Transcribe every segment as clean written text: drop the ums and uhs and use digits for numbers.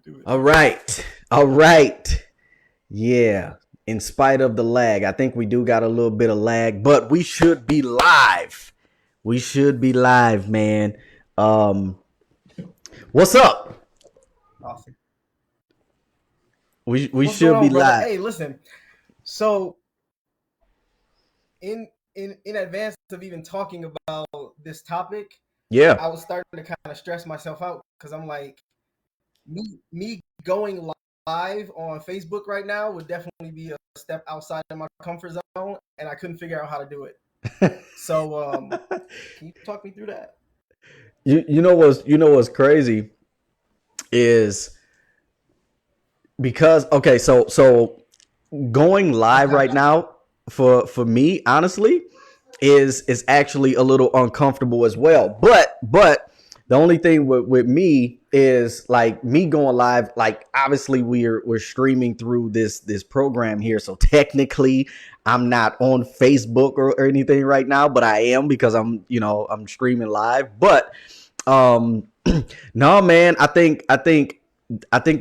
Do it. All right. All right. Yeah. In spite of the lag, I think we do got a little bit of lag, but we should be live. We should be live, man. Um, what's up? Awesome. We What's going should be on, brother? live. Hey, listen. So, in advance of even talking about this topic, Yeah. I was starting to kind of stress myself out because I'm like, me going live on Facebook right now would definitely be a step outside of my comfort zone, and I couldn't figure out how to do it. So, can you talk me through that? You know what's crazy is because okay, so going live Okay. right now for me honestly is actually a little uncomfortable as well. But the only thing with me is like me going live. Like obviously we're streaming through this program here, so technically I'm not on Facebook or anything right now, but I am because I'm streaming live. But um, no, man, I think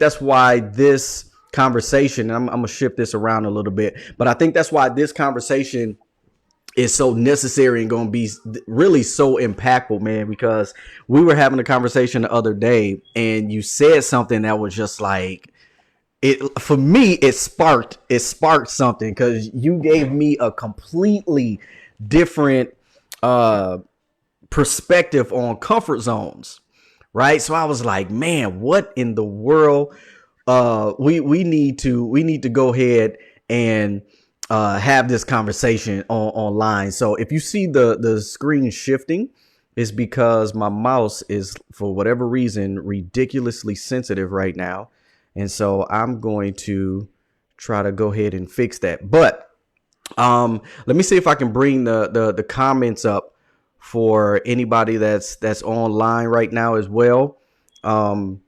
that's why this conversation. I'm gonna shift this around a little bit, but I think that's why this conversation is so necessary and going to be really so impactful, man, because we were having a conversation the other day and you said something that was just like it for me. It sparked something because you gave me a completely different uh perspective on comfort zones, right? So I was like, man, what in the world? We need to go ahead and have this conversation online. So if you see the screen shifting, it's because my mouse is for whatever reason ridiculously sensitive right now, and so I'm going to try to go ahead and fix that. But let me see if I can bring the comments up for anybody that's online right now as well. Um,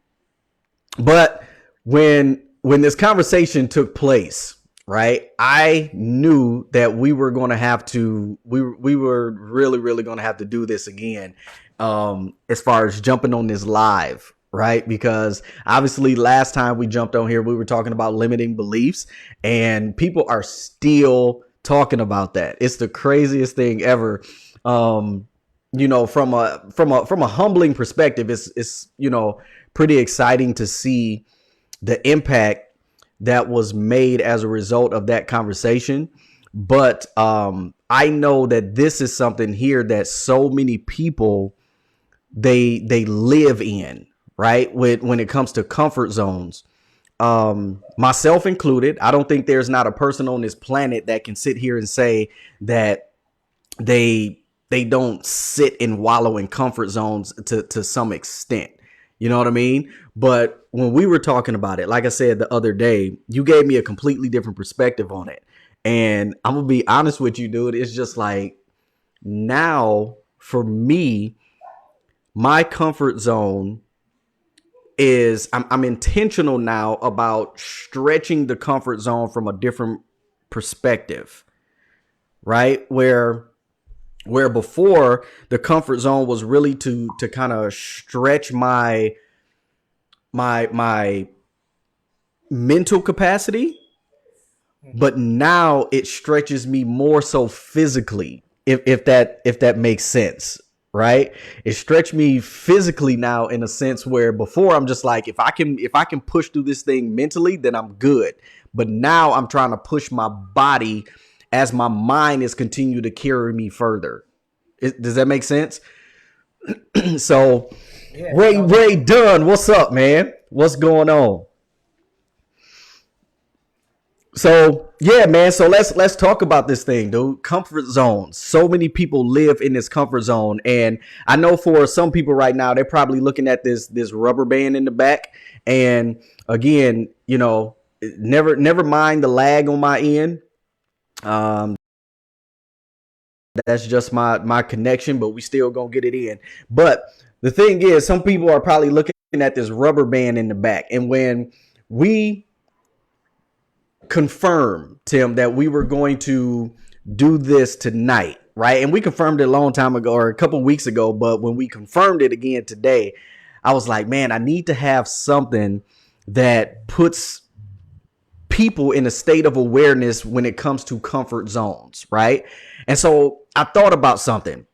but when this conversation took place, right, I knew that we were going to have to we were really going to have to do this again, as far as jumping on this live, right? Because obviously last time we jumped on here we were talking about limiting beliefs, and people are still talking about that. It's the craziest thing ever. From a humbling perspective, it's pretty exciting to see the impact that was made as a result of that conversation. But I know that this is something here that so many people they live in, right? When it comes to comfort zones, myself included. I don't think there's not a person on this planet that can sit here and say that they don't sit and wallow in comfort zones to some extent. You know what I mean? But when we were talking about it, like I said the other day, you gave me a completely different perspective on it. And I'm gonna be honest with you, dude. It's just like now for me, my comfort zone is I'm intentional now about stretching the comfort zone from a different perspective, right? Where before the comfort zone was really to kind of stretch my mental capacity, Mm-hmm. but now it stretches me more so physically, if that makes sense, right? It stretched me physically now in a sense where before I'm just like, if I can push through this thing mentally, then I'm good. But now I'm trying to push my body as my mind is continue to carry me further. Does that make sense? So Yeah. Ray Dunn, what's up, man? What's going on? So yeah, man. So let's talk about this thing, dude. Comfort zones. So many people live in this comfort zone, and I know for some people right now, they're probably looking at this rubber band in the back. And again, never mind the lag on my end. Um, that's just my connection, but we still gonna get it in. But the thing is, some people are probably looking at this rubber band in the back, and when we confirm, Tim, that we were going to do this tonight, right? And we confirmed it a long time ago or a couple weeks ago, but when we confirmed it again today, I was like, man, I need to have something that puts people in a state of awareness when it comes to comfort zones, right? And so I thought about something.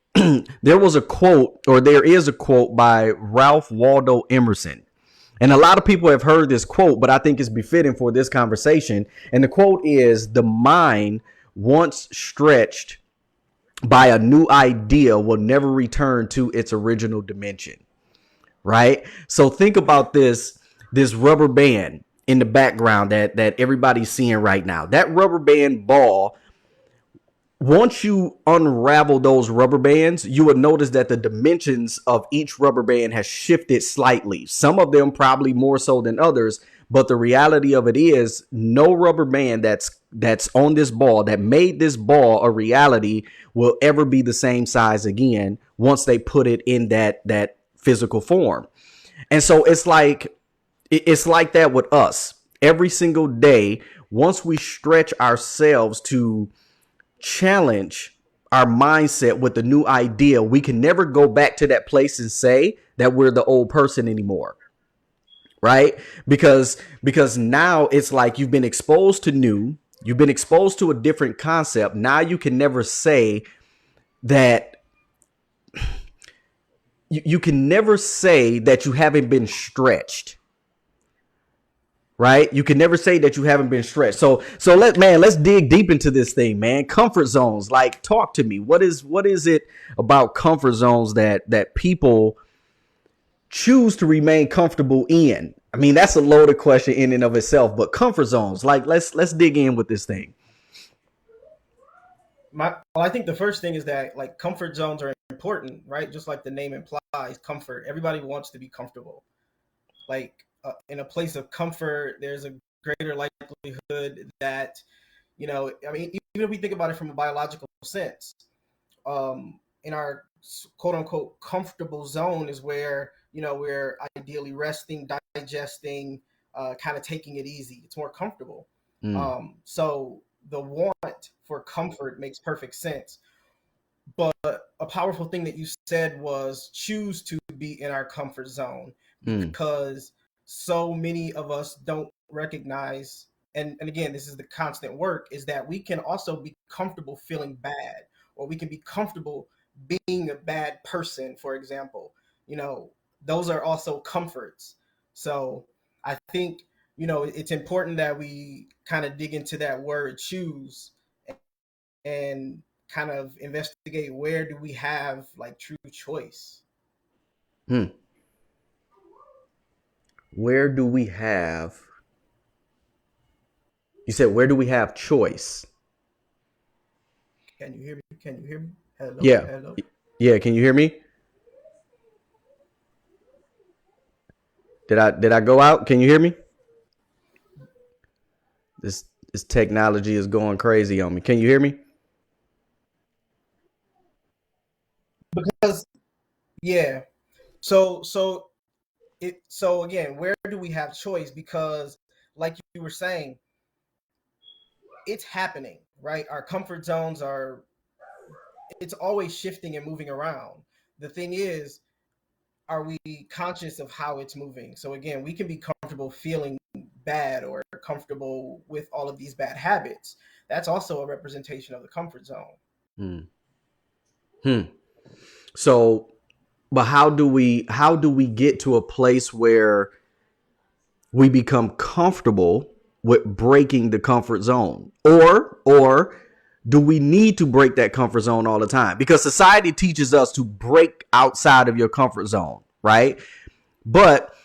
There was a quote, or there is a quote by Ralph Waldo Emerson. And a lot of people have heard this quote, but I think it's befitting for this conversation. And the quote is: the mind, once stretched by a new idea, will never return to its original dimension. Right? So think about this rubber band in the background that everybody's seeing right now. That rubber band ball, once you unravel those rubber bands, you will notice that the dimensions of each rubber band has shifted slightly. Some of them probably more so than others, but the reality of it is no rubber band that's on this ball that made this ball a reality will ever be the same size again once they put it in that physical form. And so it's like that with us. Every single day, once we stretch ourselves to challenge our mindset with a new idea, we can never go back to that place and say that we're the old person anymore. Right? Because now it's like you've been exposed to new, you've been exposed to a different concept. Now you can never say that you can never say that you haven't been stretched. Right? You can never say that you haven't been stretched. So let's dig deep into this thing, man. Comfort zones. Like, talk to me. What is it about comfort zones that people choose to remain comfortable in? I mean, that's a loaded question in and of itself, but comfort zones, like, let's dig in with this thing. I think the first thing is that like comfort zones are important, right? Just like the name implies, comfort. Everybody wants to be comfortable. Like in a place of comfort, there's a greater likelihood that I mean, even if we think about it from a biological sense, in our quote unquote comfortable zone is where we're ideally resting, digesting, kind of taking it easy. It's more comfortable. Mm, So the want for comfort makes perfect sense. But a powerful thing that you said was choose to be in our comfort zone, mm, because so many of us don't recognize, and again, this is the constant work, is that we can also be comfortable feeling bad, or we can be comfortable being a bad person, for example. You know, those are also comforts. So I think, it's important that we kind of dig into that word choose and kind of investigate where do we have like true choice. mm. Where do we have? You said, where do we have choice? Can you hear me? Can you hear me? Hello, Yeah, hello. yeah. Can you hear me? Did I go out? Can you hear me? This technology is going crazy on me. Can you hear me? Because yeah. So again, where do we have choice? Because like you were saying, it's happening, right? Our comfort zones are, it's always shifting and moving around. The thing is, are we conscious of how it's moving? So again, we can be comfortable feeling bad or comfortable with all of these bad habits. That's also a representation of the comfort zone. Hmm. Hmm. So, but how do we get to a place where we become comfortable with breaking the comfort zone, or do we need to break that comfort zone all the time? Because society teaches us to break outside of your comfort zone, right? But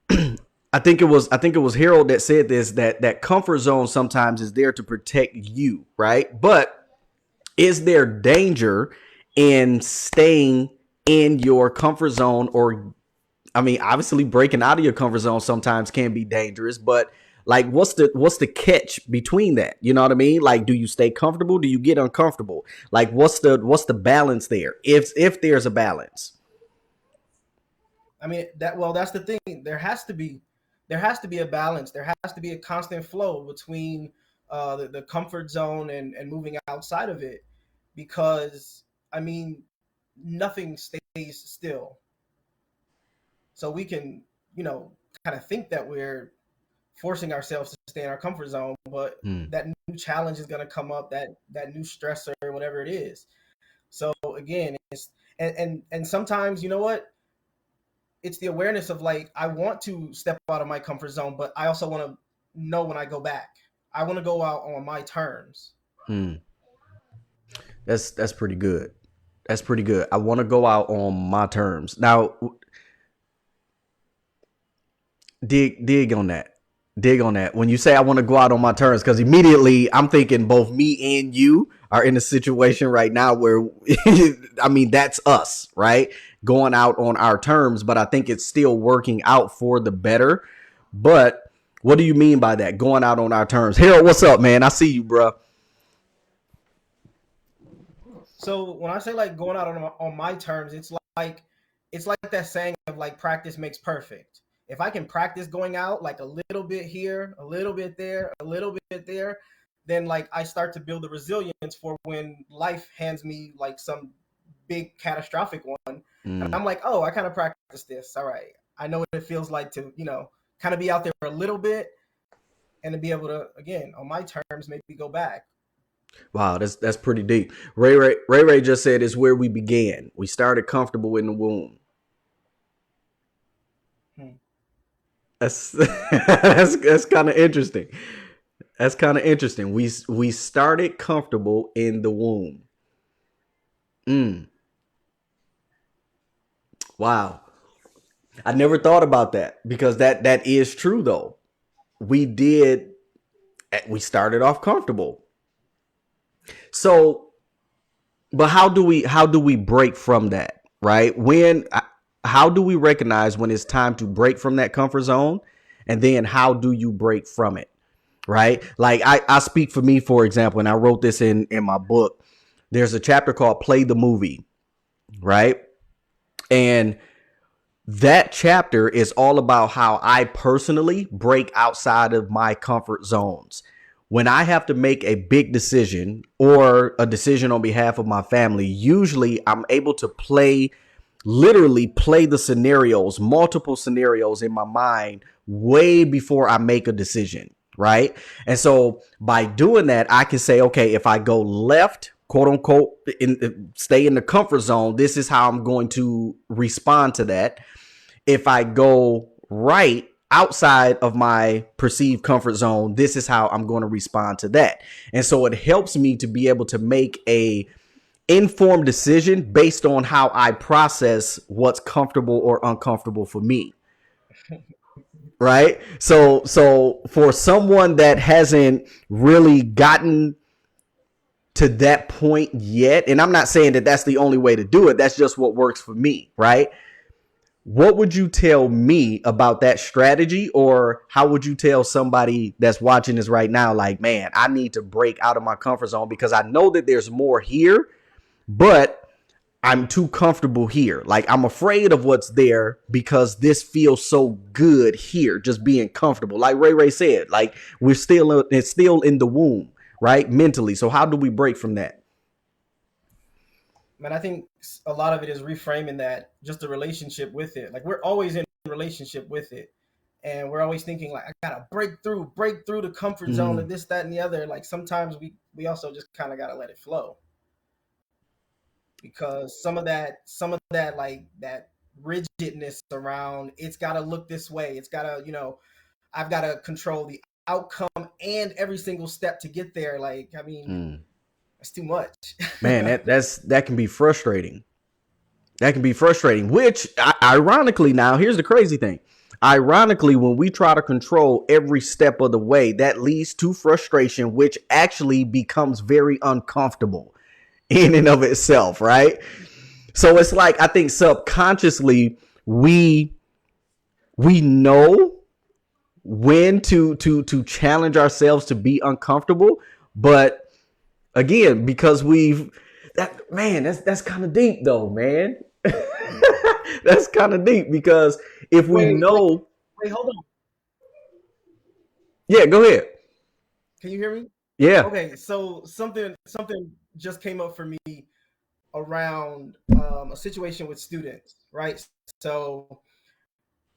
I think it was Harold that said this, that comfort zone sometimes is there to protect you, right? But is there danger in staying in your comfort zone? Or, I mean, obviously breaking out of your comfort zone sometimes can be dangerous, but like, what's the catch between that? You know what I mean? Like, do you stay comfortable? Do you get uncomfortable? Like, what's the balance there? If there's a balance. I mean, that's the thing. There has to be a balance. There has to be a constant flow between the comfort zone and moving outside of it, because I mean, nothing stays still. So we can, you know, kind of think that we're forcing ourselves to stay in our comfort zone, but Mm, that new challenge is going to come up, that new stressor, whatever it is. So again, it's and sometimes, you know what, it's the awareness of like, I want to step out of my comfort zone, but I also want to know when I go back. I want to go out on my terms. mm. That's pretty good. That's pretty good. I want to go out on my terms. Now, dig on that. Dig on that. When you say I want to go out on my terms, because immediately I'm thinking both me and you are in a situation right now where, I mean, that's us, right? Going out on our terms, but I think it's still working out for the better. But what do you mean by that? Going out on our terms. Harold, what's up, man? I see you, bro. So when I say like going out on my terms, like it's like that saying of like practice makes perfect. If I can practice going out like a little bit here, a little bit there, a little bit there, then like I start to build the resilience for when life hands me like some big catastrophic one. And Mm. I'm like, oh, I kind of practiced this. All right. I know what it feels like to, you know, kind of be out there for a little bit and to be able to, again, on my terms, maybe go back. Wow, that's pretty deep. Ray just said it's where we began. We started comfortable in the womb. Hmm. That's that's kind of interesting. That's kind of interesting. We started comfortable in the womb. Mm, wow, I never thought about that because that is true though. We did. We started off comfortable. So, but how do we break from that? Right? How do we recognize when it's time to break from that comfort zone, and then how do you break from it? Right? Like I speak for me, for example, and I wrote this in my book. There's a chapter called "Play the Movie," right? And that chapter is all about how I personally break outside of my comfort zones. When I have to make a big decision or a decision on behalf of my family, usually I'm able to literally play the scenarios, multiple scenarios in my mind way before I make a decision, right? And so by doing that, I can say, okay, if I go left, quote unquote, stay in the comfort zone, this is how I'm going to respond to that. If I go right outside of my perceived comfort zone, this is how I'm going to respond to that. And so it helps me to be able to make a informed decision based on how I process what's comfortable or uncomfortable for me. Right. So for someone that hasn't really gotten to that point yet, and I'm not saying that that's the only way to do it, that's just what works for me. Right. What would you tell me about that strategy, or how would you tell somebody that's watching this right now, like, man, I need to break out of my comfort zone because I know that there's more here, but I'm too comfortable here. Like, I'm afraid of what's there because this feels so good here, just being comfortable. Like Ray said, like it's still in the womb, right? Mentally. So how do we break from that? Man, I think a lot of it is reframing that, just the relationship with it. Like we're always in relationship with it, and we're always thinking like, I gotta break through the comfort zone Mm, of this, that, and the other. Like sometimes we also just kind of gotta let it flow, because some of that like that rigidness around it's gotta look this way. It's gotta, you know, I've gotta control the outcome and every single step to get there. Like, I mean, mm. that's too much. Man, that can be frustrating. That can be frustrating, which ironically, now here's the crazy thing. Ironically, when we try to control every step of the way, that leads to frustration, which actually becomes very uncomfortable in and of itself, right? So it's like I think subconsciously we we know when to challenge ourselves to be uncomfortable, but again, because we've that man, that's kind of deep though, man. That's kind of deep because if we wait, wait, know, wait, hold on. yeah, go ahead. Can you hear me? Yeah. Okay, so something just came up for me around a situation with students, right? So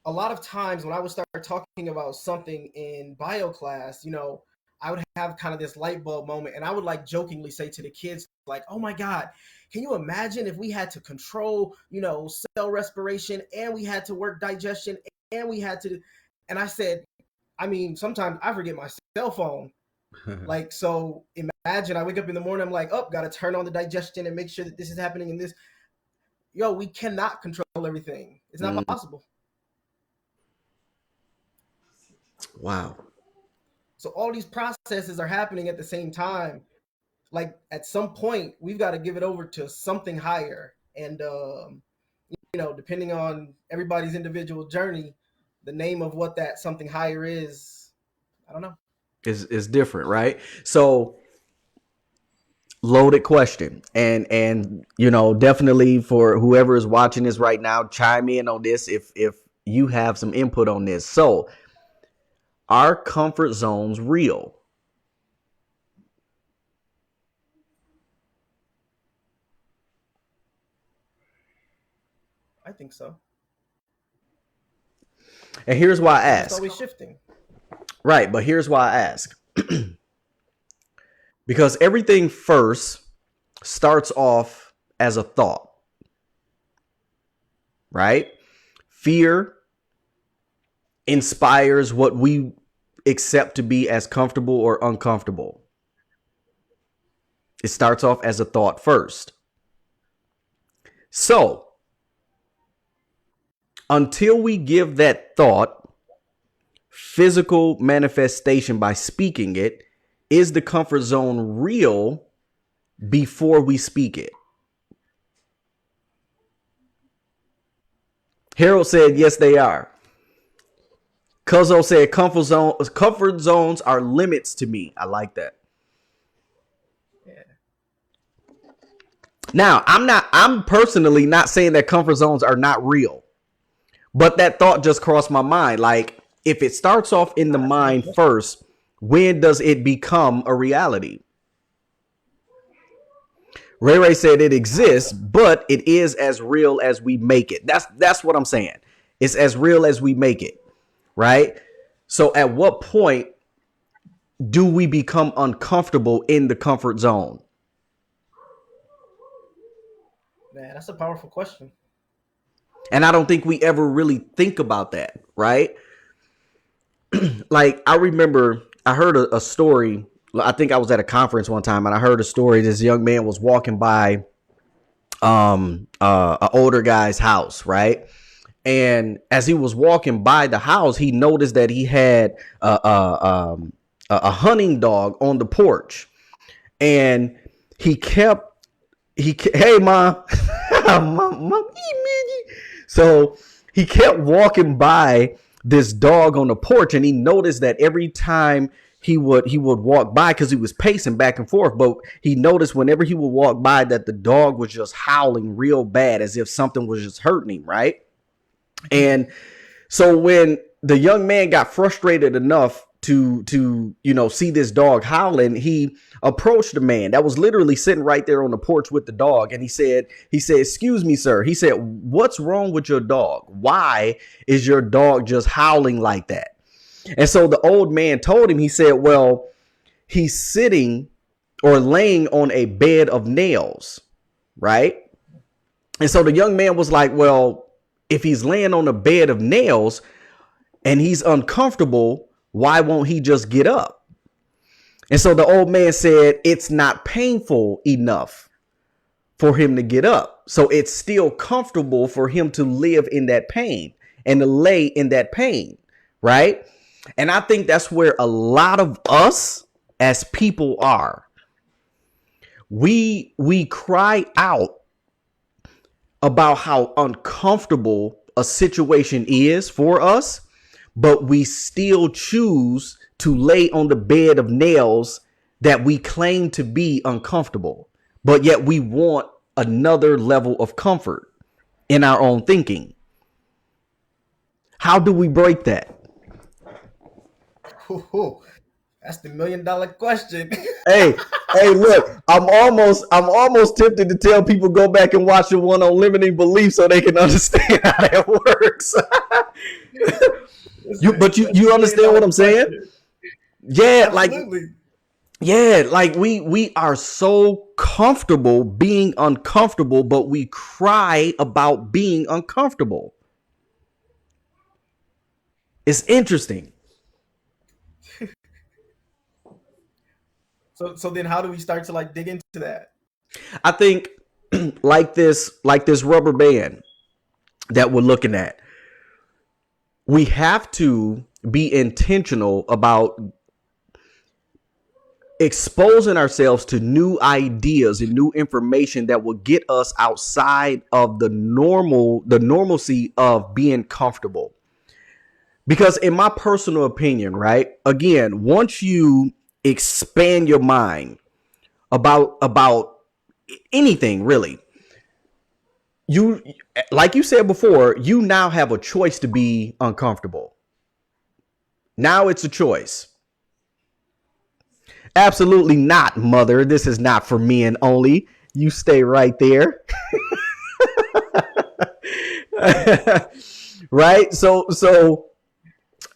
a lot of times when I would start talking about something in bio class, I would have kind of this light bulb moment, and I would like jokingly say to the kids, like, "Oh my God, can you imagine if we had to control, cell respiration, and we had to work digestion, and we had to?" And I said, I mean, sometimes I forget my cell phone. Like, so imagine I wake up in the morning, I'm like, oh, got to turn on the digestion and make sure that this is happening in this. Yo, we cannot control everything. It's not Mm, possible. wow. So all these processes are happening at the same time. Like at some point, we've got to give it over to something higher. And depending on everybody's individual journey, the name of what that something higher is, I don't know. Is different, right? So loaded question, and definitely for whoever is watching this right now, chime in on this if you have some input on this. So are comfort zones real? I think so. And here's why I They're just ask. always shifting. Right, but here's why I ask. Because everything first starts off as a thought, right? Fear inspires what we accept to be as comfortable or uncomfortable. It starts off as a thought first. So, until we give that thought physical manifestation by speaking it, is the comfort zone real before we speak it? Harold said, yes, they are. Cuzzo said, comfort zones are limits to me. I like that. Yeah. Now, I'm personally not saying that comfort zones are not real, but that thought just crossed my mind. Like, if it starts off in the mind first, when does it become a reality? Ray Ray said it exists, but it is as real as we make it. That's what I'm saying. It's as real as we make it, right? So at what point do we become uncomfortable in the comfort zone? Man, that's a powerful question. And I don't think we ever really think about that, right? Like I remember I heard a story. I think I was at a conference one time and I heard a story. This young man was walking by an older guy's house, right? And as he was walking by the house, he noticed that he had a hunting dog on the porch, and he kept hey ma, so he kept walking by this dog on the porch, and he noticed that every time he would walk by, because he was pacing back and forth, but he noticed whenever he would walk by that the dog was just howling real bad as if something was just hurting him, right? And so when the young man got frustrated enough to see this dog howling, he approached the man that was literally sitting right there on the porch with the dog, and he said, "Excuse me, sir." He said, "What's wrong with your dog? Why is your dog just howling like that?" And so the old man told him, he said, "Well, he's sitting or laying on a bed of nails, right?" And so the young man was like, "Well, if he's laying on a bed of nails and he's uncomfortable, why won't he just get up?" And so the old man said, "It's not painful enough for him to get up. So it's still comfortable for him to live in that pain and to lay in that pain." Right? And I think that's where a lot of us as people are. We cry out about how uncomfortable a situation is for us, but we still choose to lay on the bed of nails that we claim to be uncomfortable, but yet we want another level of comfort in our own thinking. How do we break that? Ooh, that's the $1 million question. Hey, Hey, look, I'm almost tempted to tell people go back and watch the one on limiting belief so they can understand how that works. That's You the million understand dollar what I'm saying? question. Yeah, like Absolutely. yeah, like we are so comfortable being uncomfortable, but we cry about being uncomfortable. It's interesting. So then how do we start to like dig into that? I think like this rubber band that we're looking at. We have to be intentional about exposing ourselves to new ideas and new information that will get us outside of the normalcy of being comfortable. Because in my personal opinion, right? Again, once you expand your mind about anything really, you like you said before, you now have a choice to be uncomfortable. Now it's a choice. Absolutely not, mother. This is not for men only. You stay right there. Right?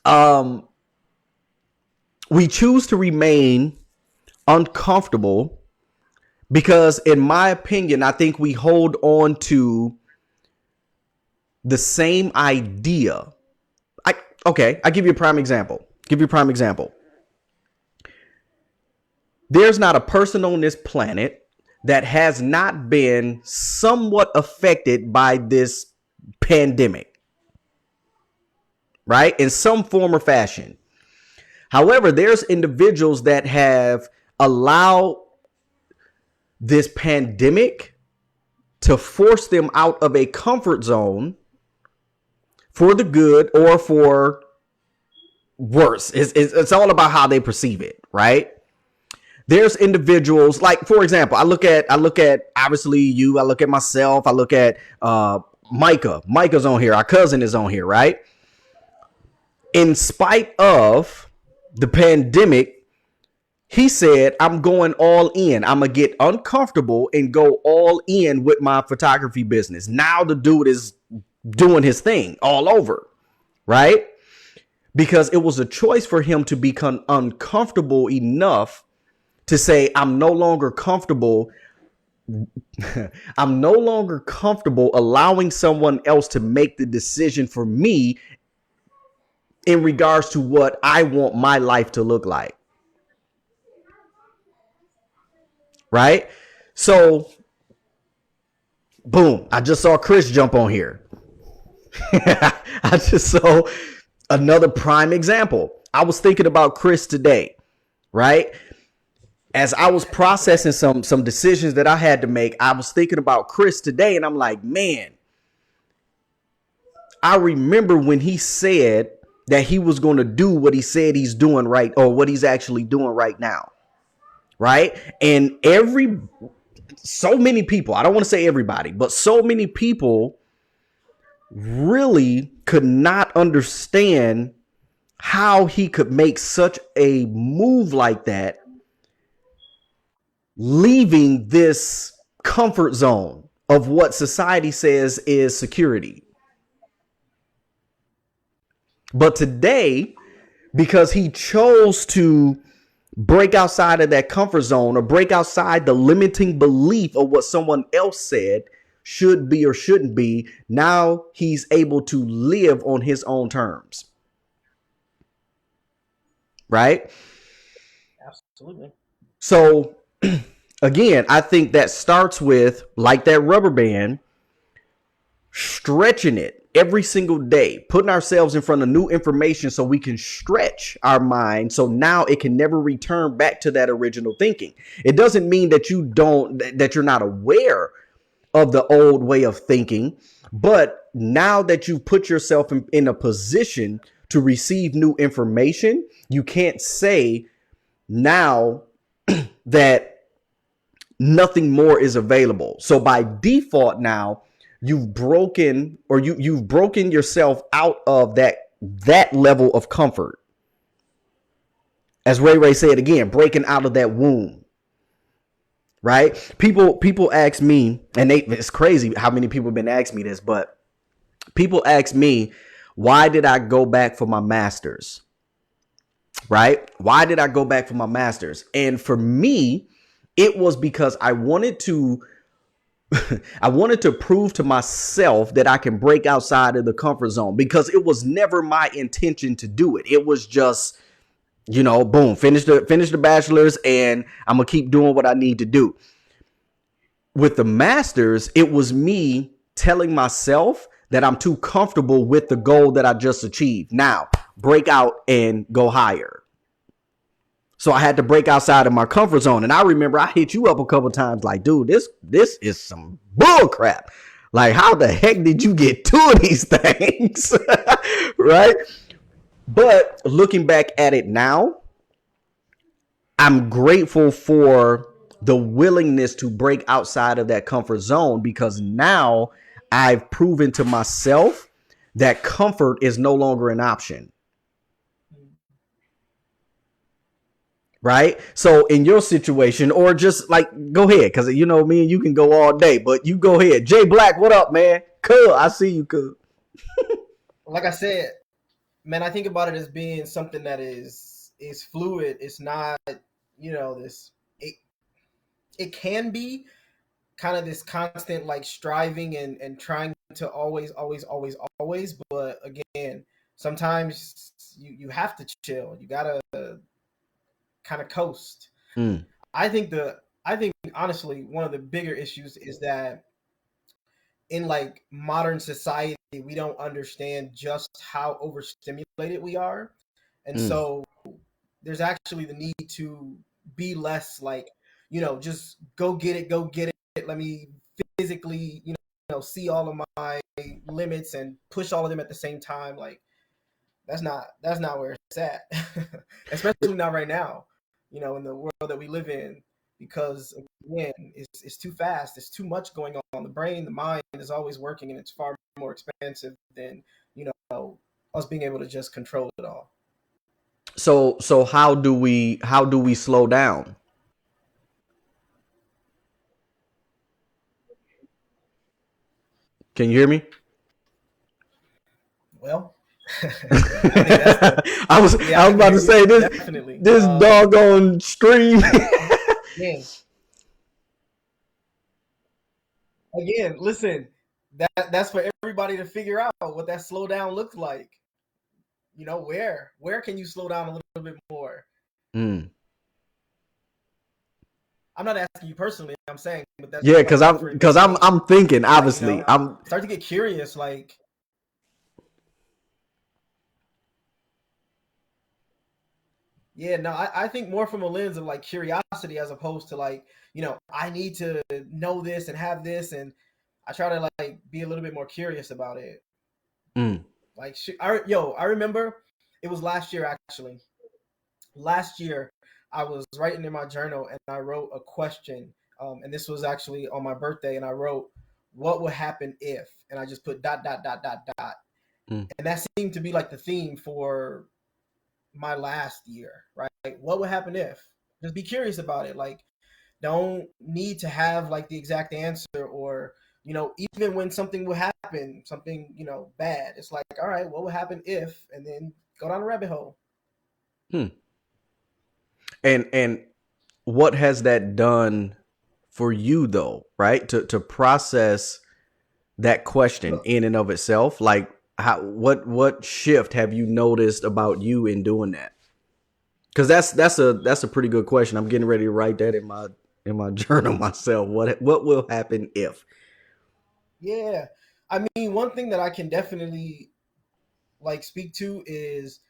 Um we choose to remain uncomfortable because in my opinion, I think we hold on to the same idea. I okay, I give you a prime example. Give you a prime example. There's not a person on this planet that has not been somewhat affected by this pandemic, right? In some form or fashion. However, there's individuals that have allowed this pandemic to force them out of a comfort zone for the good or for worse. It's all about how they perceive it, right? There's individuals like, for example, I look at obviously you, I look at myself, I look at Micah. Micah's on here, our cousin is on here, right? In spite of the pandemic, he said, I'm going all in. I'm going to get uncomfortable and go all in with my photography business. Now the dude is doing his thing all over, right? Because it was a choice for him to become uncomfortable enough to say, I'm no longer comfortable. I'm no longer comfortable allowing someone else to make the decision for me in regards to what I want my life to look like. Right? So, boom, I just saw Chris jump on here. I just saw another prime example. I was thinking about Chris today, right? As I was processing some decisions that I had to make, I was thinking about Chris today, and I'm like, man, I remember when he said that he was going to do what he said he's doing right, or what he's actually doing right now, right? And so many people, I don't want to say everybody, but so many people really could not understand how he could make such a move like that, leaving this comfort zone of what society says is security. But today, because he chose to break outside of that comfort zone or break outside the limiting belief of what someone else said should be or shouldn't be, now he's able to live on his own terms. Right? Absolutely. So again, I think that starts with, like that rubber band, stretching it every single day, putting ourselves in front of new information so we can stretch our mind so now it can never return back to that original thinking. It doesn't mean that you're not aware of the old way of thinking, but now that you've put yourself in a position to receive new information, you can't say now that nothing more is available. So by default now, you've broken yourself out of that level of comfort. As Ray said again, breaking out of that womb. right? People ask me, and it's crazy how many people have been asking me this, but people ask me, why did I go back for my master's? Right? Why did I go back for my master's? And for me, it was because I wanted to prove to myself that I can break outside of the comfort zone, because it was never my intention to do it. It was just, boom, finish the bachelor's and I'm gonna keep doing what I need to do. With the master's, it was me telling myself that I'm too comfortable with the goal that I just achieved. Now, break out and go higher. So I had to break outside of my comfort zone. And I remember I hit you up a couple times like, dude, this is some bull crap. Like, how the heck did you get two of these things? Right? But looking back at it now, I'm grateful for the willingness to break outside of that comfort zone, because now I've proven to myself that comfort is no longer an option. Right? So in your situation, or just like, go ahead, because me and you can go all day, but you go ahead. Jay Black, what up, man? Cool, I see you, cool. Like I said, man, I think about it as being something that is fluid. It's not, this. It can be kind of this constant like striving and trying to always, but again, sometimes you have to chill. You gotta kind of coast. Mm, I think honestly one of the bigger issues is that in like modern society we don't understand just how overstimulated we are, and mm, so there's actually the need to be less like, just go get it. Let me physically, see all of my limits and push all of them at the same time. Like that's not where it's at, especially not right now. In the world that we live in, because again, it's too fast. There's too much going on. The brain, the mind is always working, and it's far more expensive than us being able to just control it all. so how do we slow down? Can you hear me? Well, I think that's the I was yeah, I I was can about to hear you say this definitely. this doggone stream. Man, again, listen, that's for everybody to figure out what that slow down looks like. Where can you slow down a little bit more? Mm. I'm not asking you personally. I'm saying, but that's Yeah, like because good I'm for because I'm investigation. I'm thinking, Like, obviously. I'm start to get curious. Like, yeah, no, I think more from a lens of like curiosity as opposed to like, I need to know this and have this, and I try to like be a little bit more curious about it. mm, Like, I remember it was last year actually. Last year, I was writing in my journal and I wrote a question. And this was actually on my birthday, and I wrote, "What would happen if?" And I just put dot dot dot dot dot. mm, And that seemed to be like the theme for my last year, right? Like, what would happen if? Just be curious about it. Like, don't need to have like the exact answer, or even when something will happen, something bad. It's like, all right, what would happen if? And then go down a rabbit hole. mm. And what has that done for you though, right? To process that question in and of itself, like, what shift have you noticed about you in doing that? Because that's a pretty good question. I'm getting ready to write that in my journal myself. What will happen if? Yeah. I mean, one thing that I can definitely like speak to is,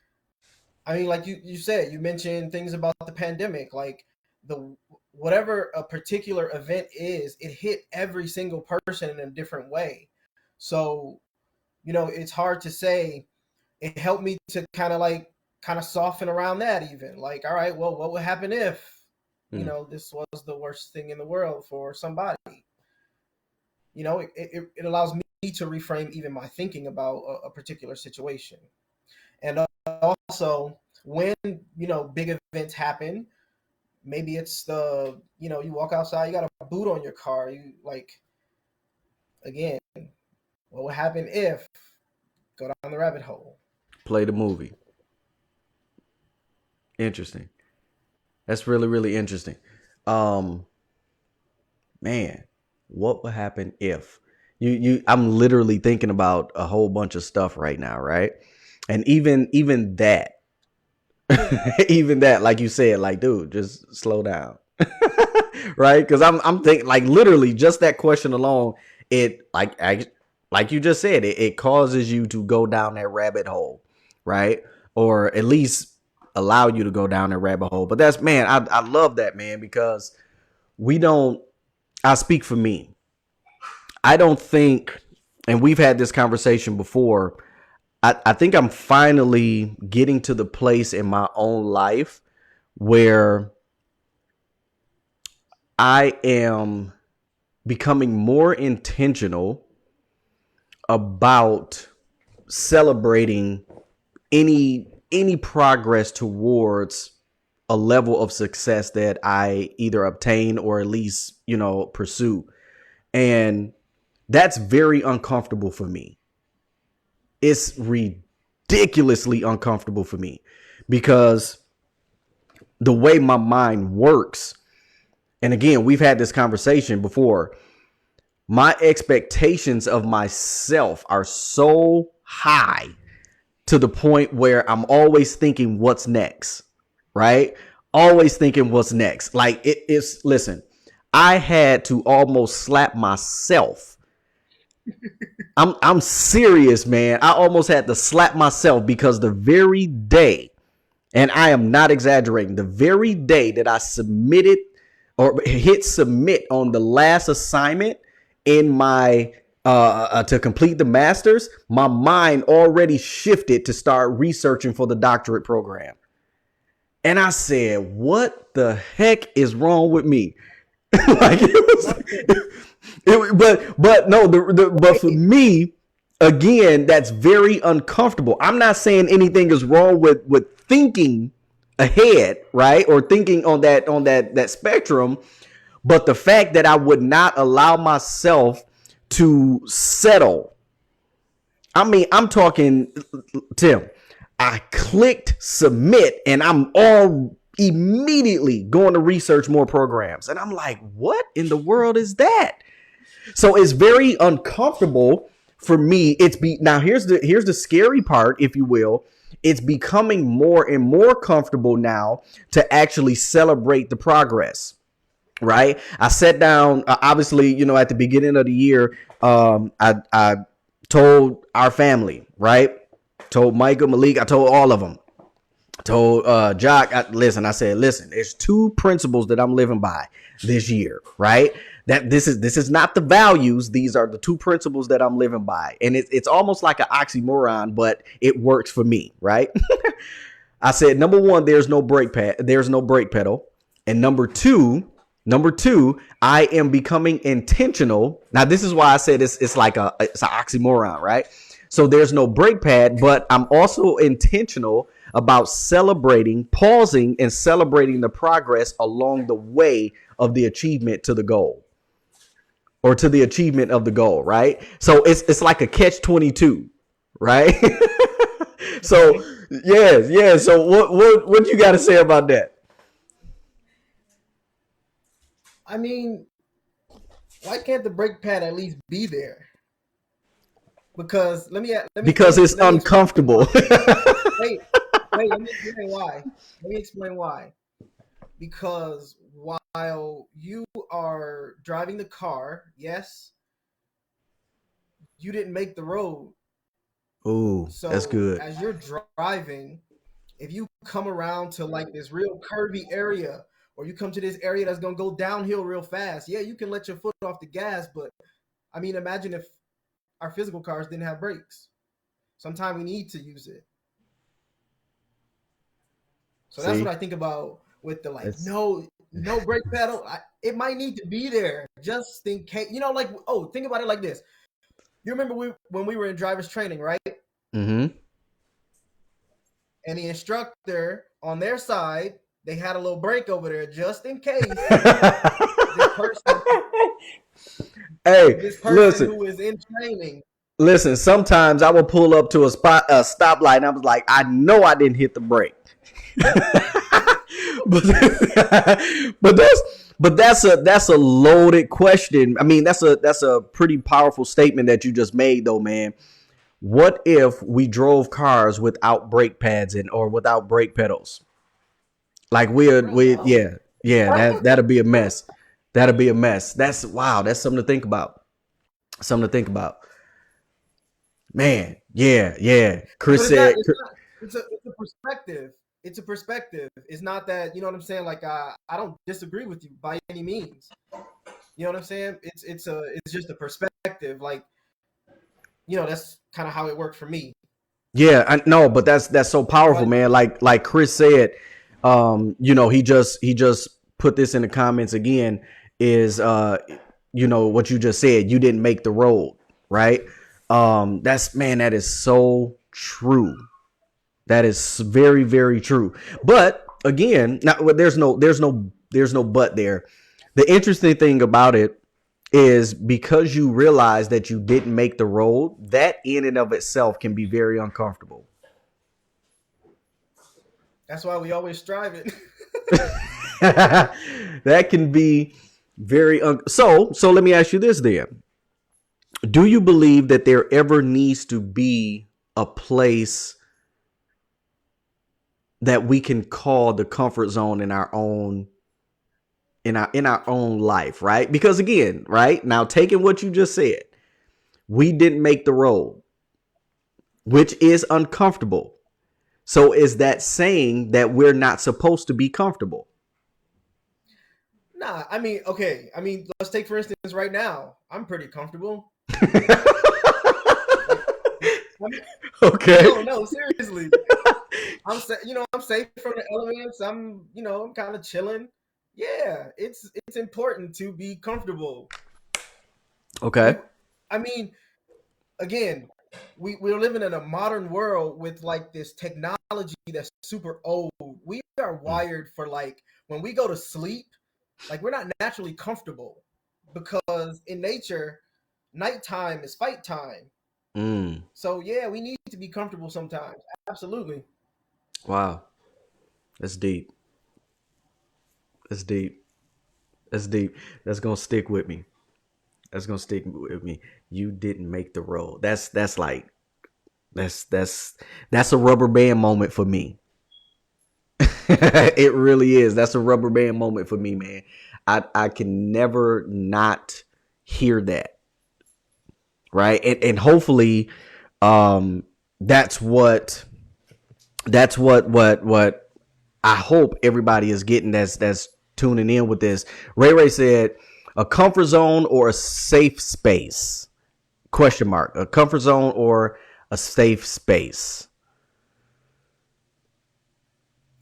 I mean, like you said, you mentioned things about the pandemic, like the whatever a particular event is, it hit every single person in a different way. So, it's hard to say. It helped me to kind of soften around that even. Like, all right, well, what would happen if, Mm, this was the worst thing in the world for somebody? It allows me to reframe even my thinking about a particular situation. And also, when big events happen, Maybe it's the, you walk outside, you got a boot on your car. You like, again, what would happen if, go down the rabbit hole. Play the movie. Interesting. That's really, really interesting. Um, man, what would happen if I'm literally thinking about a whole bunch of stuff right now, right? And even that, even that, like you said, like, dude, just slow down. Right? Because I'm thinking, like, literally just that question alone, it like you just said, it causes you to go down that rabbit hole, right? Or at least allow you to go down that rabbit hole. But that's, man, I love that, man, because we don't, I speak for me. I don't think, and we've had this conversation before, I think I'm finally getting to the place in my own life where I am becoming more intentional about celebrating any progress towards a level of success that I either obtain or at least, pursue. And that's very uncomfortable for me. It's ridiculously uncomfortable for me because the way my mind works, and again, we've had this conversation before, my expectations of myself are so high to the point where I'm always thinking what's next, right? Always thinking what's next. Like listen, I had to almost slap myself. I'm serious, man. I almost had to slap myself because the very day, and I am not exaggerating, the very day that I submitted or hit submit on the last assignment in my to complete the master's, my mind already shifted to start researching for the doctorate program. And I said, what the heck is wrong with me? Like but no, but for me, again, that's very uncomfortable. I'm not saying anything is wrong with thinking ahead, right? Or thinking on that spectrum, but the fact that I would not allow myself to settle. I mean, I'm talking, Tim, I clicked submit and I'm all immediately going to research more programs. And I'm like, what in the world is that? So it's very uncomfortable for me. Now here's the scary part, if you will. It's becoming more and more comfortable now to actually celebrate the progress. Right. I sat down, obviously, at the beginning of the year, I told our family, right? Told Michael, Malik, I told all of them. Told Jock, I said, listen, there's two principles that I'm living by this year, right? That this is not the values. These are the two principles that I'm living by. And it's almost like an oxymoron, but it works for me, right? I said, number one, there's no brake pedal. And number two, I am becoming intentional. Now, this is why I said it's an oxymoron, right? So there's no brake pad, but I'm also intentional about pausing and celebrating the progress along the way of the achievement to the goal, or to the achievement of the goal, right? So it's like a catch-22, right? So yeah. So what you got to say about that? I mean, why can't the brake pad at least be there? Because Because it's let me explain uncomfortable. why. Wait, let me explain why. Let me explain why. Because while you are driving the car, yes, you didn't make the road. Ooh, that's So good. as you're driving, if you come around to like this real curvy area, or you come to this area that's gonna go downhill real fast, yeah, you can let your foot off the gas. But I mean, imagine if our physical cars didn't have brakes. Sometimes we need to use it. So that's what See, I think about with the like it's no brake pedal. It might need to be there just in case. Like, oh, think about it like this. You remember when we were in driver's training, right? mm-hmm. And the instructor on their side they had a little break over there just in case this person Hey, this person listen, who is in training. listen. Sometimes I will pull up to a stoplight, and I was like, I know I didn't hit the brake. but but that's a loaded question. I mean, that's a pretty powerful statement that you just made, though, man. What if we drove cars without brake pads and or without brake pedals? Like we yeah that'll be a mess. That'll be a mess. That's wow. That's something to think about. Something to think about. Man, yeah, yeah. But Chris it's not. said, It's a perspective. It's a perspective. It's not that, you know what I'm saying. Like I don't disagree with you by any means. You know what I'm saying? It's just a perspective. Like, you know, that's kind of how it worked for me. yeah, I know, but that's so powerful, But man. Like Chris said, you know, he just put this in the comments again. Is you know what you just said? You didn't make the road, right? That's man, that is so true. That is very, very true. But again, now there's no but there. The interesting thing about it is because you realize that you didn't make the road, that in and of itself can be very uncomfortable. that's why we always strive it. That can be so let me ask you this then. Do you believe that there ever needs to be a place that we can call the comfort zone in our own in our own life, right? Because again, right? Now taking what you just said, we didn't make the road, which is uncomfortable. So is that saying that we're not supposed to be comfortable? Nah, I mean, okay. I mean, let's take for instance right now. I'm pretty comfortable. Like, Okay. no, no, seriously. I'm safe from the elements. I'm kind of chilling. Yeah, it's important to be comfortable. Okay. We, I mean, again, we're living in a modern world with like this technology that's super old. We are wired for like when we go to sleep, like we're not naturally comfortable because in nature, nighttime is fight time. Mm. So yeah, we need to be comfortable sometimes. Absolutely. Wow. That's deep. That's deep. That's deep. That's gonna stick with me. That's gonna stick with me. You didn't make the road. That's like that's that's a rubber band moment for me. It really is. That's a rubber band moment for me, man. I can never not hear that, right? And hopefully, um, that's what I hope everybody is getting. That's tuning in with this. Ray said, a comfort zone or a safe space? Question mark. A comfort zone or a safe space?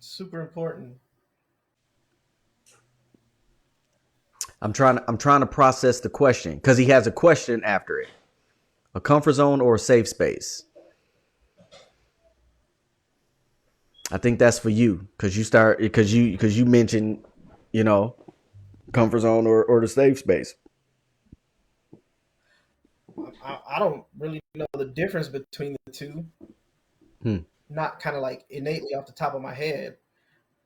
Super important. I'm trying to process the question because he has a question after it. A comfort zone or a safe space? I think that's for you because you mentioned, you know, comfort zone or the safe space. I don't really know the difference between the two. Hmm. Not kind of like innately off the top of my head.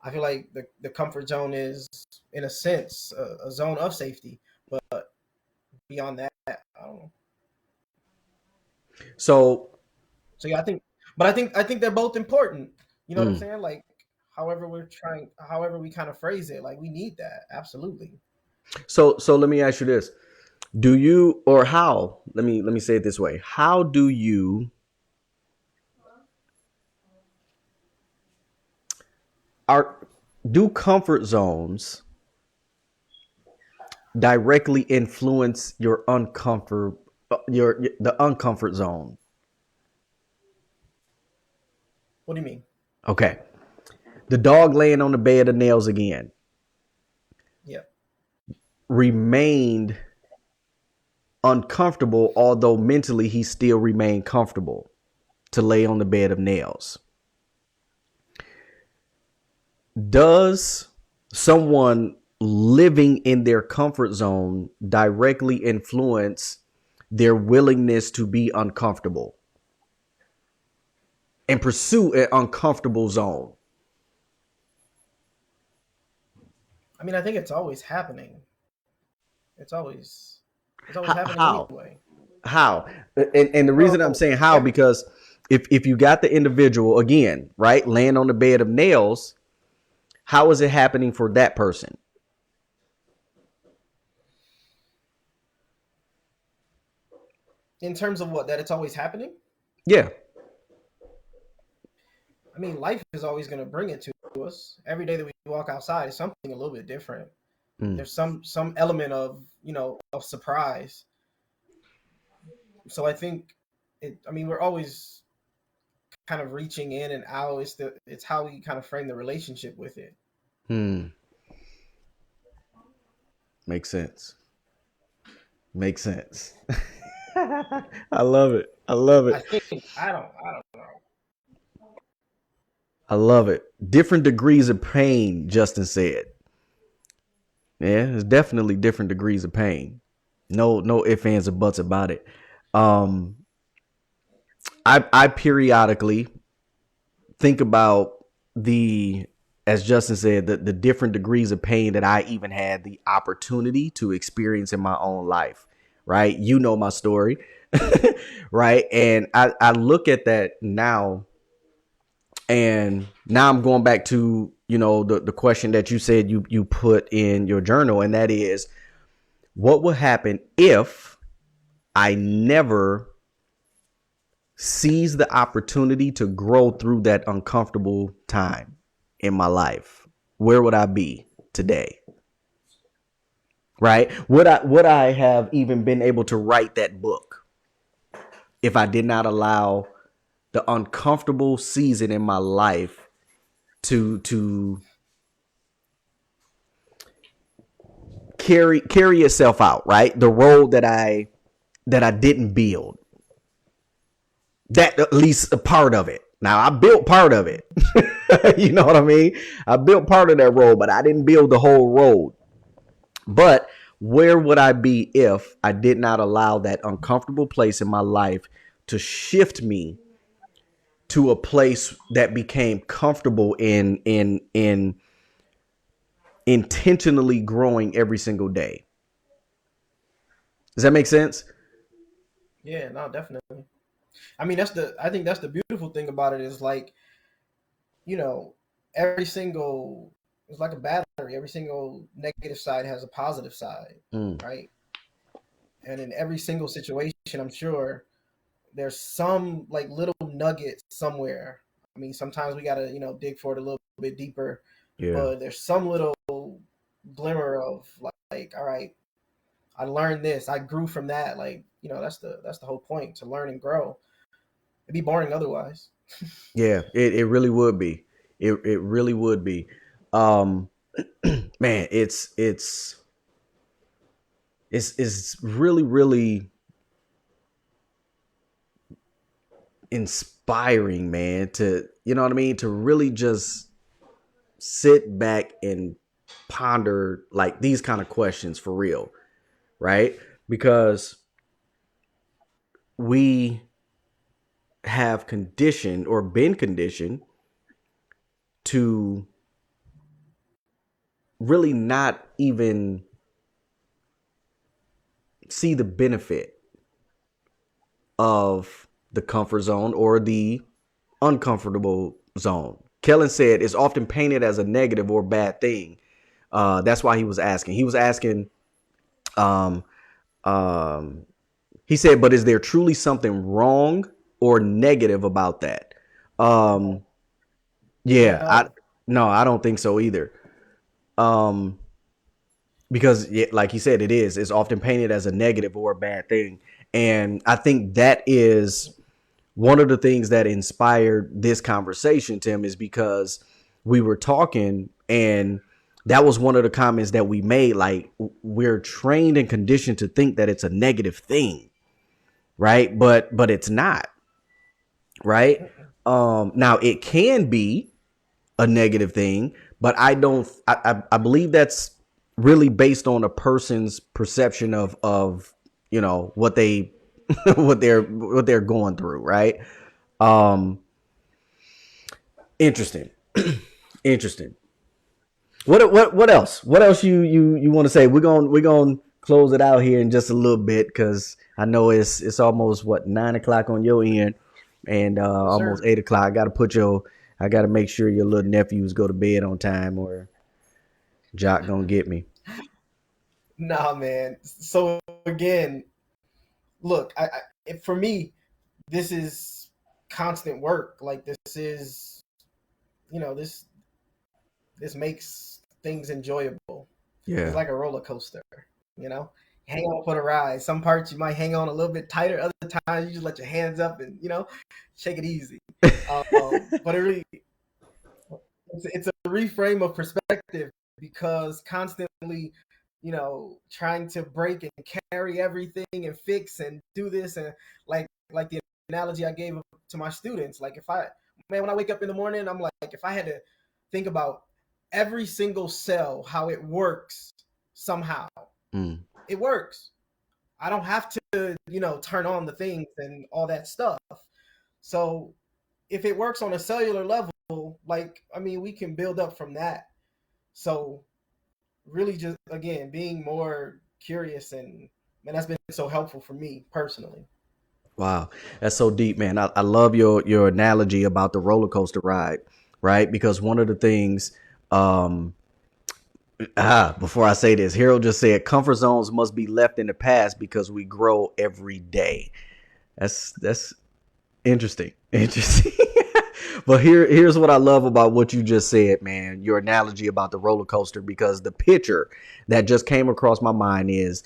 I feel like the comfort zone is, in a sense, a zone of safety. But beyond that, I don't know. So, So yeah, I think they're both important. You know what I'm mm. saying? Like, however we kind of phrase it, like we need that absolutely. so let me ask you this: Do you or how? Let me say it this way: How do you are do comfort zones directly influence your uncomfort your the uncomfort zone? What do you mean? Okay, the dog laying on the bed of nails again Yeah. remained uncomfortable, although mentally he still remained comfortable to lay on the bed of nails. Does someone living in their comfort zone directly influence their willingness to be uncomfortable and pursue an uncomfortable zone? I mean, I think it's always happening. It's always it's always happening How? anyway. How? And the reason I'm Well, saying how, because if you got the individual again, right, laying on the bed of nails, how is it happening for that person? in terms of what that it's always happening. Yeah. I mean, life is always going to bring it to us. Every day that we walk outside is something a little bit different. Mm. There's some element of of surprise. So I think it. I mean, we're always kind of reaching in and out. It's how we kind of frame the relationship with it. Hmm. Makes sense. Makes sense. I love it. I love I it. think I don't know. I love it. Different degrees of pain, Justin said. Yeah, it's definitely different degrees of pain. No ifs, ands, or buts about it. Um, I periodically think about the, as Justin said, the different degrees of pain that I even had the opportunity to experience in my own life. Right, you know my story, right? And I look at that now, and now I'm going back to the question that you said you put in your journal, and that is, what would happen if I never seize the opportunity to grow through that uncomfortable time in my life? Where would I be today? Right? Would I have even been able to write that book if I did not allow the uncomfortable season in my life to carry itself out, right? The road that I didn't build. That, at least a part of it. Now I built part of it. You know what I mean? I built part of that road, but I didn't build the whole road. But where would I be if I did not allow that uncomfortable place in my life to shift me to a place that became comfortable in intentionally growing every single day? Does that make sense? Yeah, no, definitely. I mean, I think that's the beautiful thing about it is like you know every single it's like a battery. Every single negative side has a positive side, Mm, right? And in every single situation, I'm sure there's some like little nugget somewhere. I mean, sometimes we gotta dig for it a little bit deeper, yeah. but there's some little glimmer of like, all right, I learned this, I grew from that. Like that's the whole point, to learn and grow. It'd be boring otherwise. Yeah, it really would be. It really would be. Um, man, it's really really inspiring, man. To what I mean, to really just sit back and ponder like these kind of questions for real, right? Because we have conditioned or been conditioned to really not even see the benefit of the comfort zone or the uncomfortable zone. Kellen said it's often painted as a negative or bad thing. That's why he was asking. He was asking, um, um, he said, but is there truly something wrong or negative about that? Um, Yeah, yeah, I no. no, I don't think so either. Um, because yeah, like he said, it's often painted as a negative or a bad thing, and I think that is one of the things that inspired this conversation, Tim, is because we were talking, and that was one of the comments that we made. Like, we're trained and conditioned to think that it's a negative thing, right? But it's not, right? Mm-mm. Now it can be a negative thing, but I don't. I believe that's really based on a person's perception of what they what they're going through, right? Um, interesting, interesting. What else? What else you want to say? We're gonna close it out here in just a little bit because I know it's almost what 9 o'clock on your end, and Yes, almost sir. 8 o'clock. I got to make sure your little nephews go to bed on time, or Jock gonna get me. Nah, man. So again, look, for me, this is constant work. Like this is, this makes things enjoyable. It's Yeah. like a roller coaster, you know. Hang on for the ride. Some parts you might hang on a little bit tighter. Other times you just let your hands up and shake it easy. But it really, it's a reframe of perspective because constantly, trying to break and carry everything and fix and do this and like the analogy I gave to my students. Like if I man, when I wake up in the morning, I'm like, if I had to think about every single cell, how it works somehow, Mm. it works. I don't have to, turn on the things and all that stuff. So if it works on a cellular level, like I mean, we can build up from that. So really, just again, being more curious and man, that's been so helpful for me personally. Wow, that's so deep, man. I love your analogy about the roller coaster ride, right? Because one of the things, um, before I say this, Harold just said comfort zones must be left in the past because we grow every day. That's interesting. Interesting. But here's what I love about what you just said, man. Your analogy about the roller coaster, because the picture that just came across my mind is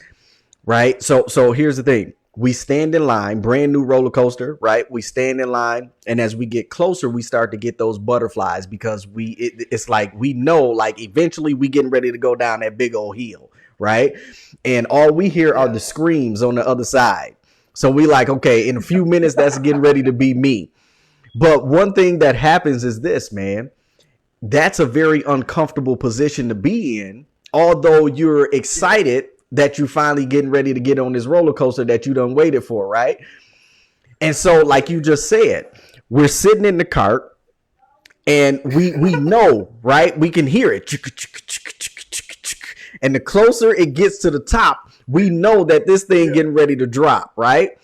right. So here's the thing. We stand in line, brand new roller coaster, right? We stand in line, and as we get closer, we start to get those butterflies because it's like we know like eventually we getting ready to go down that big old hill, right? And all we hear are the Yeah. screams on the other side. So we like, okay, in a few minutes that's getting ready to be me. But one thing that happens is this, man. That's a very uncomfortable position to be in. Although you're Yeah. excited that you finally getting ready to get on this roller coaster that you done waited for, right? And so, like you just said, we're sitting in the cart and we know, right? We can hear it. And the closer it gets to the top, we know that this thing Yeah. getting ready to drop, right?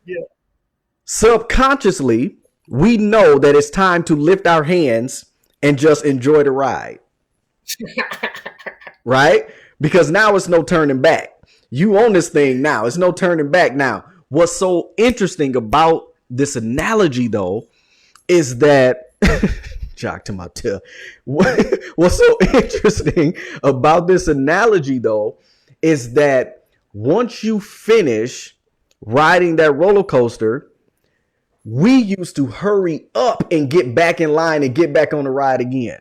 Yeah. Subconsciously, we know that it's time to lift our hands and just enjoy the ride, right? Because now it's no turning back. You own this thing now. It's no turning back now. What's so interesting about this analogy, though, is that jock to my tail. What's so interesting about this analogy, though, is that once you finish riding that roller coaster, we used to hurry up and get back in line and get back on the ride again.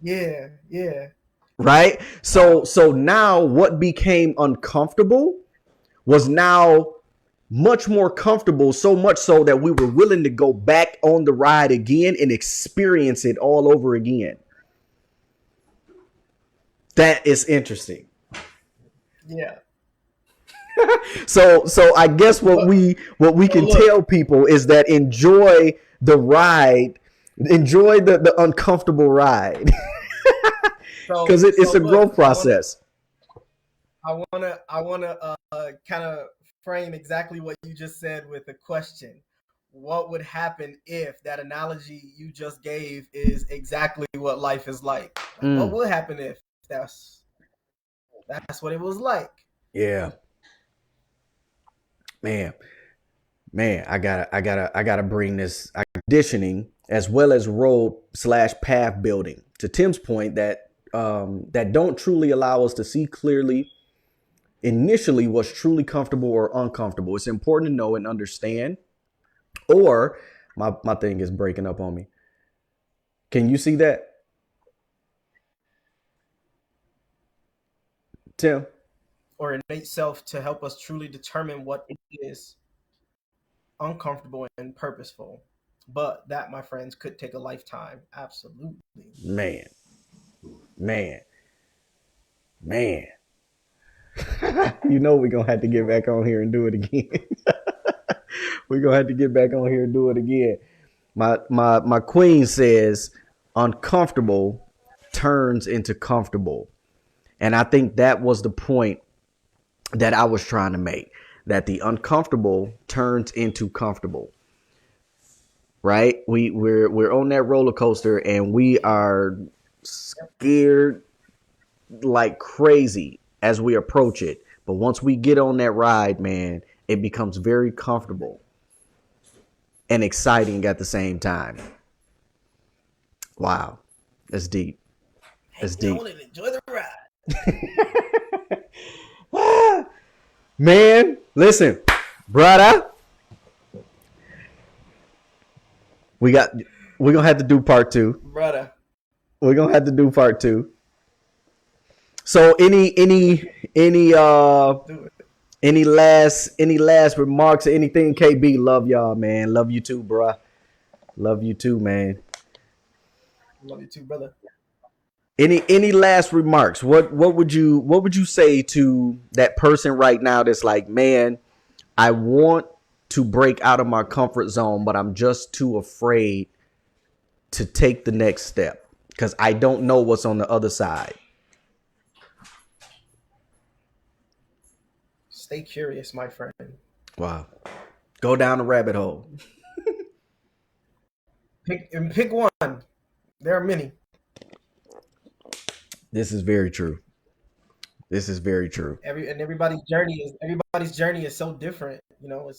Yeah. Yeah. Right? So Wow. so now what became uncomfortable was now much more comfortable, so much so that we were willing to go back on the ride again and experience it all over again. That is interesting. Yeah. So I guess what But we so can look. tell people is that enjoy the ride, enjoy the uncomfortable ride because it's So a look. growth process. I wanna kind of frame exactly what you just said with a question. What would happen if that analogy you just gave is exactly what life is like? Like, what Mm, would happen if that's what it was like? yeah, man. Man, I gotta bring this conditioning as well as road slash path building to Tim's point that that don't truly allow us to see clearly initially what's truly comfortable or uncomfortable. It's important to know and understand. Or my thing is breaking up on me. Can you see that, Tim? Or innate self to help us truly determine what it is uncomfortable and purposeful. But that, my friends, could take a lifetime. Absolutely. Man. Man, man. You know we're gonna have to get back on here and do it again. We're gonna have to get back on here and do it again. My queen says uncomfortable turns into comfortable. And I think that was the point that I was trying to make. That the uncomfortable turns into comfortable. Right? We're on that roller coaster and we are scared like crazy as we approach it. But once we get on that ride, man, it becomes very comfortable and exciting at the same time. Wow. That's deep. That's deep. Enjoy the ride. Man, listen, brother. We're gonna have to do part 2. Brother. We're gonna have to do part 2. So any last remarks or anything? KB, love y'all, man. Love you too, bruh. Love you too, man. Love you too, brother. Any last remarks? What would you say to that person right now that's like, man, I want to break out of my comfort zone, but I'm just too afraid to take the next step because I don't know what's on the other side. Stay curious, my friend. Wow. Go down the rabbit hole. Pick one. There are many. This is very true. This is very true. Everybody's journey is so different. You know,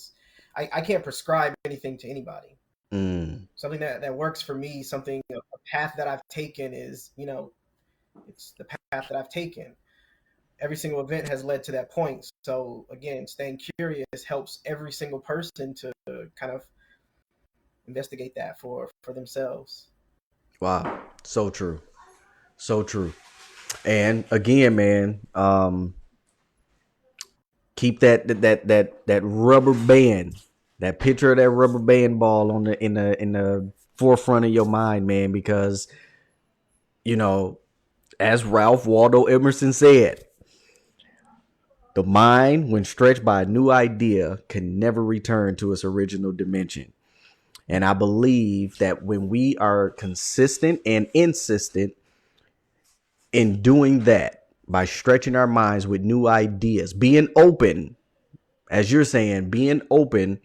I can't prescribe anything to anybody. Something that works for me, a path that I've taken is, you know, it's the path that I've taken. Every single event has led to that point. So again, staying curious helps every single person to kind of investigate that for themselves. Wow. So true. So true. And again, man, keep that rubber band, that picture of that rubber band ball on in the forefront of your mind, man, because, you know, as Ralph Waldo Emerson said, the mind, when stretched by a new idea, can never return to its original dimension. And I believe that when we are consistent and insistent in doing that, by stretching our minds with new ideas, being open, as you're saying, being open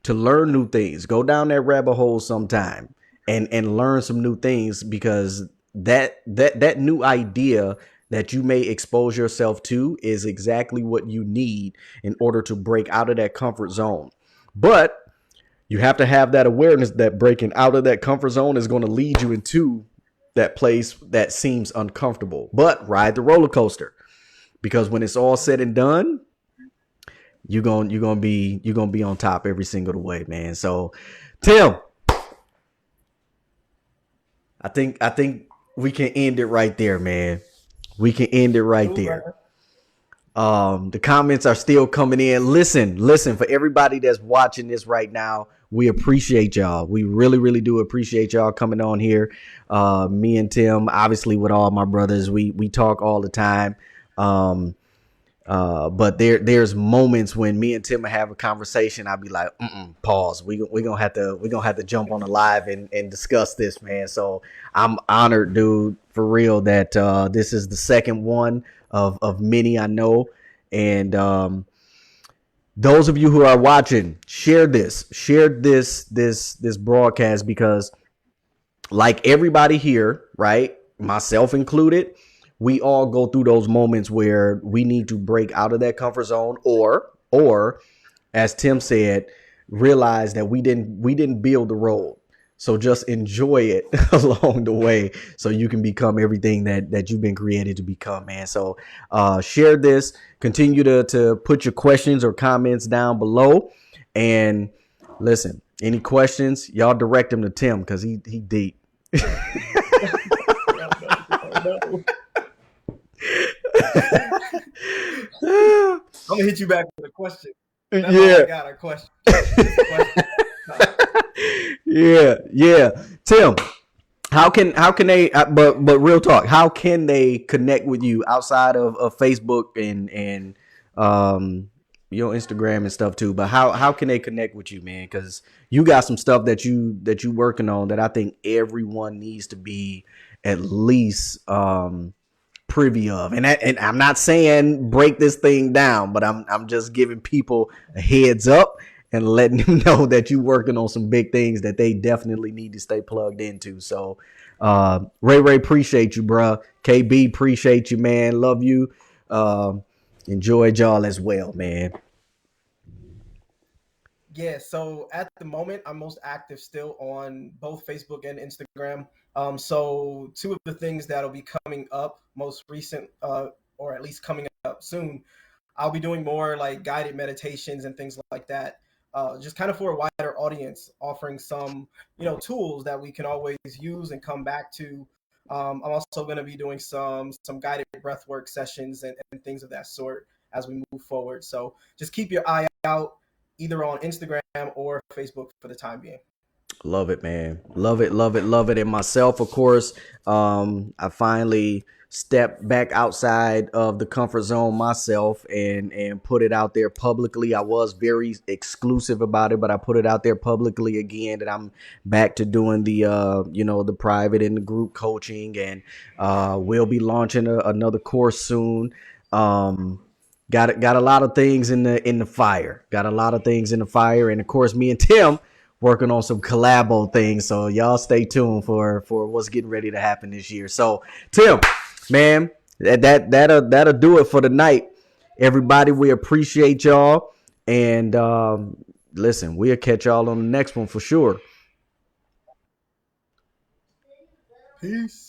to learn new things, go down that rabbit hole sometime and learn some new things, because that new idea that you may expose yourself to is exactly what you need in order to break out of that comfort zone. But you have to have that awareness that breaking out of that comfort zone is going to lead you into that place that seems uncomfortable. But ride the roller coaster, because when it's all said and done, you're gonna be on top every single way, man. So, Tim, I think we can end it right there, man. We can end it right there. The comments are still coming in. Listen, for everybody that's watching this right now, we appreciate y'all. We really, really do appreciate y'all coming on here. Me and Tim, obviously with all my brothers, we talk all the time. But there's moments when me and Tim have a conversation. I'll be like, pause. We're gonna have to jump on the live and discuss this, man. So I'm honored, dude, for real, that this is the second one of many, I know. And those of you who are watching, share this broadcast, because like everybody here, right, myself included, we all go through those moments where we need to break out of that comfort zone, or as Tim said, realize that we didn't build the road. So just enjoy it along the way, so you can become everything that you've been created to become, man. So share this. Continue to put your questions or comments down below. And listen, any questions, y'all direct them to Tim, because he deep. I'm gonna hit you back with a question. That's yeah. all I got, a question. Yeah. Tim, How can they? But real talk, how can they connect with you outside of Facebook and um your Instagram and stuff too? But how can they connect with you, man? Because you got some stuff that you working on that I think everyone needs to be at least privy of. And I'm not saying break this thing down, but I'm just giving people a heads up and letting them know that you're working on some big things that they definitely need to stay plugged into. So, Ray, appreciate you, bruh. KB, appreciate you, man. Love you. Enjoyed y'all as well, man. Yeah, so at the moment, I'm most active still on both Facebook and Instagram. So two of the things that'll be coming up most recent, or at least coming up soon, I'll be doing more like guided meditations and things like that, just kind of for a wider audience, offering some, tools that we can always use and come back to. I'm also going to be doing some guided breathwork sessions and things of that sort as we move forward. So just keep your eye out either on Instagram or Facebook for the time being. Love it, man. Love it, love it, love it. And myself, of course, I finally stepped back outside of the comfort zone myself and put it out there publicly. I was very exclusive about it, but I put it out there publicly again that I'm back to doing the private and the group coaching, and we'll be launching another course soon. Got a lot of things in the fire. Got a lot of things in the fire, and of course, me and Tim working on some collabo things. So y'all stay tuned for what's getting ready to happen this year. So Tim, man, that'll do it for the night. Everybody, we appreciate y'all, and listen, we'll catch y'all on the next one for sure. Peace.